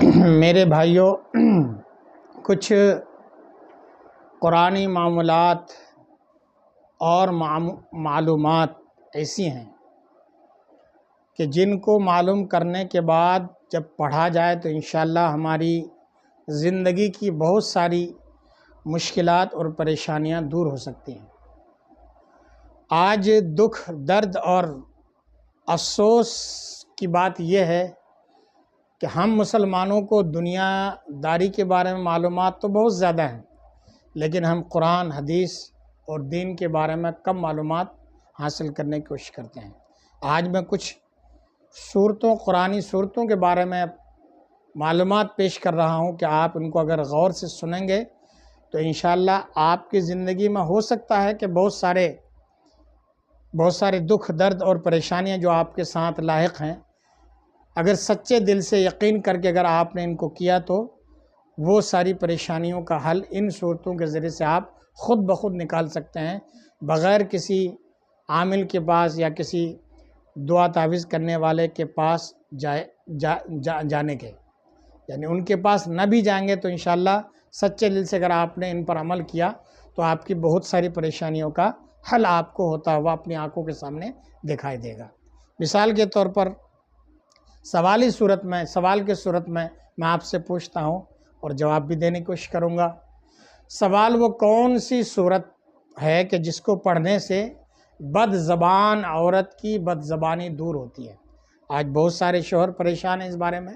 میرے بھائیوں، کچھ قرآنی معمولات اور معلومات ایسی ہیں کہ جن کو معلوم کرنے کے بعد جب پڑھا جائے تو انشاءاللہ ہماری زندگی کی بہت ساری مشکلات اور پریشانیاں دور ہو سکتی ہیں۔ آج دکھ، درد اور افسوس کی بات یہ ہے کہ ہم مسلمانوں کو دنیا داری کے بارے میں معلومات تو بہت زیادہ ہیں، لیکن ہم قرآن، حدیث اور دین کے بارے میں کم معلومات حاصل کرنے کی کوشش کرتے ہیں۔ آج میں کچھ قرآنی صورتوں کے بارے میں معلومات پیش کر رہا ہوں کہ آپ ان کو اگر غور سے سنیں گے تو انشاءاللہ آپ کی زندگی میں ہو سکتا ہے کہ بہت سارے دکھ، درد اور پریشانیاں جو آپ کے ساتھ لاحق ہیں، اگر سچے دل سے یقین کر کے اگر آپ نے ان کو کیا تو وہ ساری پریشانیوں کا حل ان صورتوں کے ذریعے سے آپ خود بخود نکال سکتے ہیں، بغیر کسی عامل کے پاس یا کسی دعا تعویذ کرنے والے کے پاس جانے کے، یعنی ان کے پاس نہ بھی جائیں گے تو انشاءاللہ سچے دل سے اگر آپ نے ان پر عمل کیا تو آپ کی بہت ساری پریشانیوں کا حل آپ کو ہوتا ہوا اپنی آنکھوں کے سامنے دکھائی دے گا۔ مثال کے طور پر سوال کے صورت میں آپ سے پوچھتا ہوں اور جواب بھی دینے کی کوشش کروں گا۔ سوال: وہ کون سی صورت ہے کہ جس کو پڑھنے سے بد زبان عورت کی بد زبانی دور ہوتی ہے؟ آج بہت سارے شوہر پریشان ہیں اس بارے میں۔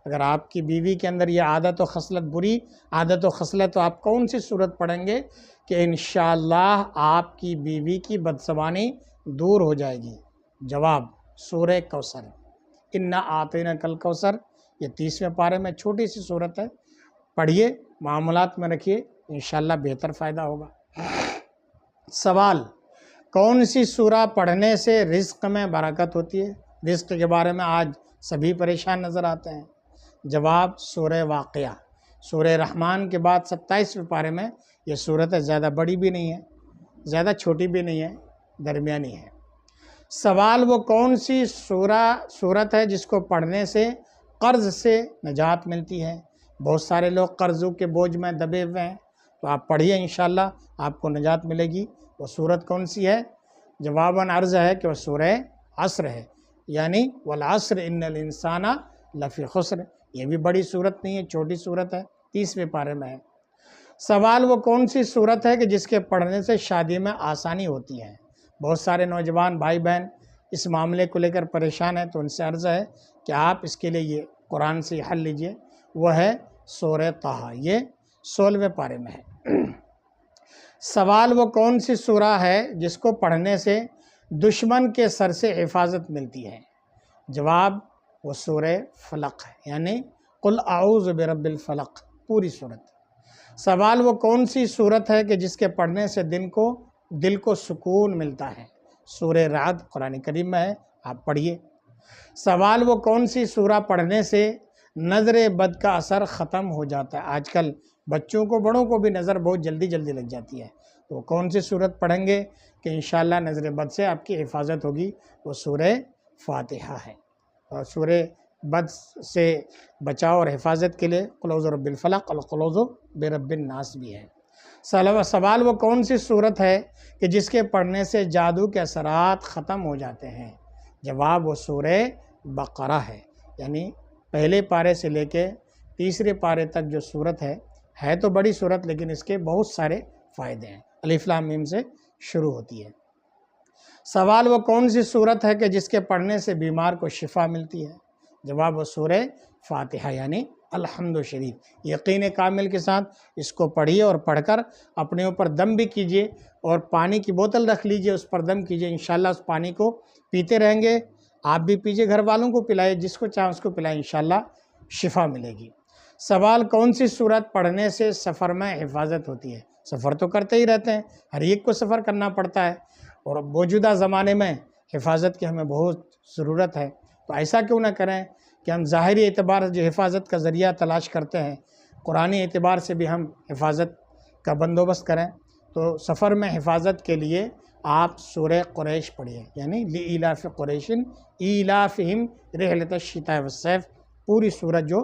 اگر آپ کی بیوی کے اندر یہ عادت و خصلت، بری عادت و خصلت، تو آپ کون سی صورت پڑھیں گے کہ انشاءاللہ آپ کی بیوی کی بد زبانی دور ہو جائے گی؟ جواب: سورہ کوثر۔ اِنَّا أَعْطَيْنَاكَ الْكَوْثَرَ، یہ 30ویں پارے میں چھوٹی سی صورت ہے، پڑھیے، معاملات میں رکھیے، انشاءاللہ بہتر فائدہ ہوگا۔ سوال: کون سی سورہ پڑھنے سے رزق میں برکت ہوتی ہے؟ رزق کے بارے میں آج سبھی پریشان نظر آتے ہیں۔ جواب: سورہ واقعہ۔ سورہ رحمان کے بعد 27ویں پارے میں یہ صورت ہے، زیادہ بڑی بھی نہیں ہے، زیادہ چھوٹی بھی نہیں ہے، درمیانی ہے۔ سوال: وہ کون سی صورت ہے جس کو پڑھنے سے قرض سے نجات ملتی ہے؟ بہت سارے لوگ قرضوں کے بوجھ میں دبے ہوئے ہیں، تو آپ پڑھیے، انشاءاللہ آپ کو نجات ملے گی۔ وہ صورت کون سی ہے؟ جواباً عرض ہے کہ وہ سورہ عصر ہے، یعنی والعصر ان الانسان لفی خسر۔ یہ بھی بڑی صورت نہیں ہے، چھوٹی صورت ہے، 30ویں پارے میں ہے۔ سوال: وہ کون سی صورت ہے کہ جس کے پڑھنے سے شادی میں آسانی ہوتی ہے؟ بہت سارے نوجوان بھائی بہن اس معاملے کو لے کر پریشان ہیں، تو ان سے عرض ہے کہ آپ اس کے لیے یہ قرآن سے حل لیجئے، وہ ہے سورہ طٰہٰ، یہ 16ویں پارے میں ہے۔ سوال: وہ کون سی سورہ ہے جس کو پڑھنے سے دشمن کے سر سے حفاظت ملتی ہے؟ جواب: وہ سورہ فلق ہے، یعنی قل اعوذ برب الفلق، پوری صورت۔ سوال: وہ کون سی صورت ہے کہ جس کے پڑھنے سے دل کو سکون ملتا ہے؟ سورہ رعد، قرآن کریم میں ہے، آپ پڑھیے۔ سوال: وہ کون سی سورہ پڑھنے سے نظر بد کا اثر ختم ہو جاتا ہے؟ آج کل بچوں کو، بڑوں کو بھی نظر بہت جلدی لگ جاتی ہے، تو کون سی صورت پڑھیں گے کہ انشاءاللہ نظر بد سے آپ کی حفاظت ہوگی؟ وہ سورہ فاتحہ ہے۔ اور سورہ بد سے بچاؤ اور حفاظت کے لیے قل اعوذ برب الفلق اور قل اعوذ برب الناس بھی ہے۔ سوال: وہ کون سی صورت ہے کہ جس کے پڑھنے سے جادو کے اثرات ختم ہو جاتے ہیں؟ جواب: وہ سورہ بقرہ ہے، یعنی پہلے پارے سے لے کے 30ویں پارے تک جو صورت ہے تو بڑی صورت، لیکن اس کے بہت سارے فائدے ہیں۔ الف لام میم سے شروع ہوتی ہے۔ سوال: وہ کون سی صورت ہے کہ جس کے پڑھنے سے بیمار کو شفا ملتی ہے؟ جواب: وہ سورہ فاتحہ، یعنی الحمد شریف۔ یقین کامل کے ساتھ اس کو پڑھیے اور پڑھ کر اپنے اوپر دم بھی کیجیے، اور پانی کی بوتل رکھ لیجیے، اس پر دم کیجیے، انشاءاللہ اس پانی کو پیتے رہیں گے، آپ بھی پیجیے، گھر والوں کو پلائیے، جس کو چاہیں اس کو پلائیں، انشاءاللہ شفا ملے گی۔ سوال: کون سی صورت پڑھنے سے سفر میں حفاظت ہوتی ہے؟ سفر تو کرتے ہی رہتے ہیں، ہر ایک کو سفر کرنا پڑتا ہے، اور موجودہ زمانے میں حفاظت کی ہمیں بہت ضرورت ہے، تو ایسا کیوں نہ کریں کہ ہم ظاہری اعتبار سے جو حفاظت کا ذریعہ تلاش کرتے ہیں، قرآنی اعتبار سے بھی ہم حفاظت کا بندوبست کریں۔ تو سفر میں حفاظت کے لیے آپ سورہ قریش پڑھیے، یعنی لِإِيلَافِ قُرَيْشٍ إِيلَافِهِمْ رِحْلَةَ الشِّتَاءِ وَالصَّيْفِ، پوری سورت جو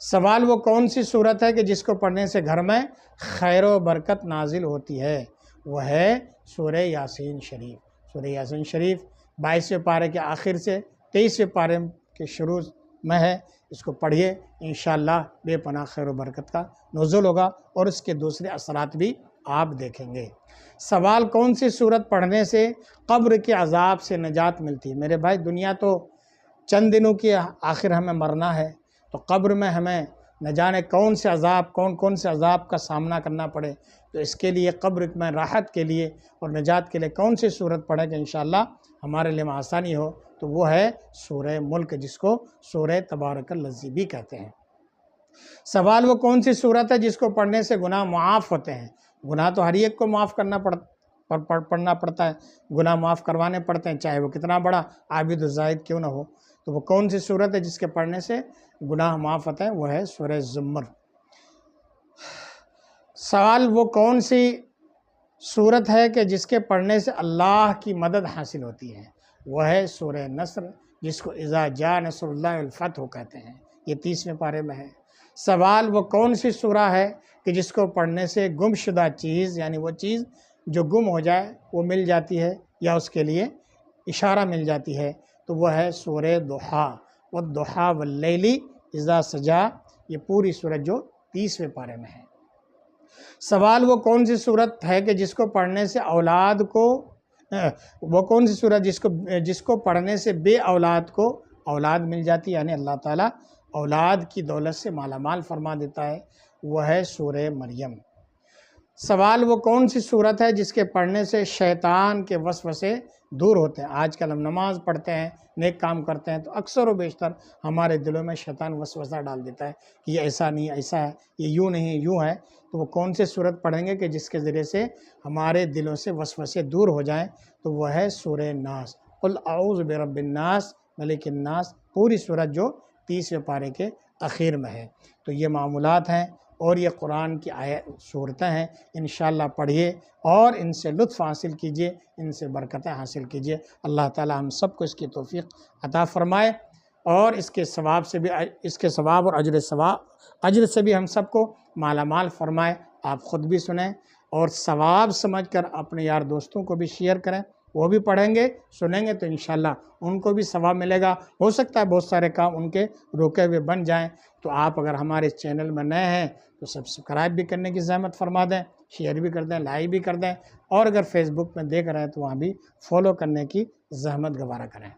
سوال وہ کون سی صورت ہے کہ جس کو پڑھنے سے گھر میں خیر و برکت نازل ہوتی ہے؟ وہ ہے سورہ یاسین شریف۔ سورہ یاسین شریف 22ویں پارے کے آخر سے 23ویں پارے کے شروع میں ہے، اس کو پڑھیے، انشاءاللہ بے پناہ خیر و برکت کا نزول ہوگا اور اس کے دوسرے اثرات بھی آپ دیکھیں گے۔ سوال کون سی صورت پڑھنے سے قبر کے عذاب سے نجات ملتی ہے؟ میرے بھائی، دنیا تو چند دنوں کی، آخر ہمیں مرنا ہے، تو قبر میں ہمیں نہ جانے کون سے عذاب کا سامنا کرنا پڑے، تو اس کے لیے قبر میں راحت کے لیے اور نجات کے لیے کون سی صورت پڑھیں کہ انشاءاللہ ہمارے لیے آسانی ہو، تو وہ ہے سورہ ملک، جس کو سورہ تبارک الذی بھی کہتے ہیں۔ سوال وہ کون سی صورت ہے جس کو پڑھنے سے گناہ معاف ہوتے ہیں؟ گناہ تو ہر ایک کو معاف پڑھنا پڑتا ہے، گناہ معاف کروانے پڑتے ہیں، چاہے وہ کتنا بڑا عابد و زاہد کیوں نہ ہو۔ تو وہ کون سی صورت ہے جس کے پڑھنے سے گناہ معاف ہوتے ہیں؟ وہ ہے سورہ زمر۔ سوال وہ کون سی صورت ہے کہ جس کے پڑھنے سے اللہ کی مدد حاصل ہوتی ہے؟ وہ ہے سورہ نصر، جس کو اذا جاء نصر اللہ والفتح کہتے ہیں، یہ 30ویں پارے میں ہے۔ سوال وہ کون سی سورہ ہے کہ جس کو پڑھنے سے گم شدہ چیز، یعنی وہ چیز جو گم ہو جائے وہ مل جاتی ہے یا اس کے لیے اشارہ مل جاتی ہے؟ تو وہ ہے سورہ ضحیٰ، والضحیٰ واللیل اذا سجا، یہ پوری سورت جو 30ویں پارے میں ہے۔ سوال وہ کون سی صورت ہے کہ جس کو پڑھنے سے وہ کون سی صورت جس کو پڑھنے سے بے اولاد کو اولاد مل جاتی ہے، یعنی اللہ تعالیٰ اولاد کی دولت سے مالا مال فرما دیتا ہے؟ وہ ہے سورہ مریم۔ سوال وہ کون سی صورت ہے جس کے پڑھنے سے شیطان کے وسوسے دور ہوتے ہیں؟ آج کل ہم نماز پڑھتے ہیں، نیک کام کرتے ہیں، تو اکثر و بیشتر ہمارے دلوں میں شیطان وسوسہ ڈال دیتا ہے کہ یہ ایسا نہیں، ایسا ہے، یہ یوں نہیں، یوں ہے۔ تو وہ کون سی صورت پڑھیں گے کہ جس کے ذریعے سے ہمارے دلوں سے وسوسے دور ہو جائیں؟ تو وہ ہے سورہ ناس، قل اعوذ برب الناس ملک الناس، پوری صورت جو 30ویں پارے کے اخیر میں ہے۔ تو یہ معمولات ہیں اور یہ قرآن کی صورتیں ہیں، انشاءاللہ پڑھیے اور ان سے لطف حاصل کیجیے، ان سے برکتیں حاصل کیجیے۔ اللہ تعالی ہم سب کو اس کی توفیق عطا فرمائے اور اس کے ثواب اور اجر سے بھی ہم سب کو مالا مال فرمائے۔ آپ خود بھی سنیں اور ثواب سمجھ کر اپنے یار دوستوں کو بھی شیئر کریں، وہ بھی پڑھیں گے، سنیں گے، تو انشاءاللہ ان کو بھی ثواب ملے گا۔ ہو سکتا ہے بہت سارے کام ان کے روکے ہوئے بن جائیں۔ تو آپ اگر ہمارے اس چینل میں نئے ہیں تو سبسکرائب بھی کرنے کی زحمت فرما دیں، شیئر بھی کر دیں، لائک بھی کر دیں، اور اگر فیس بک میں دیکھ رہے ہیں تو وہاں بھی فالو کرنے کی زحمت گوارا کریں۔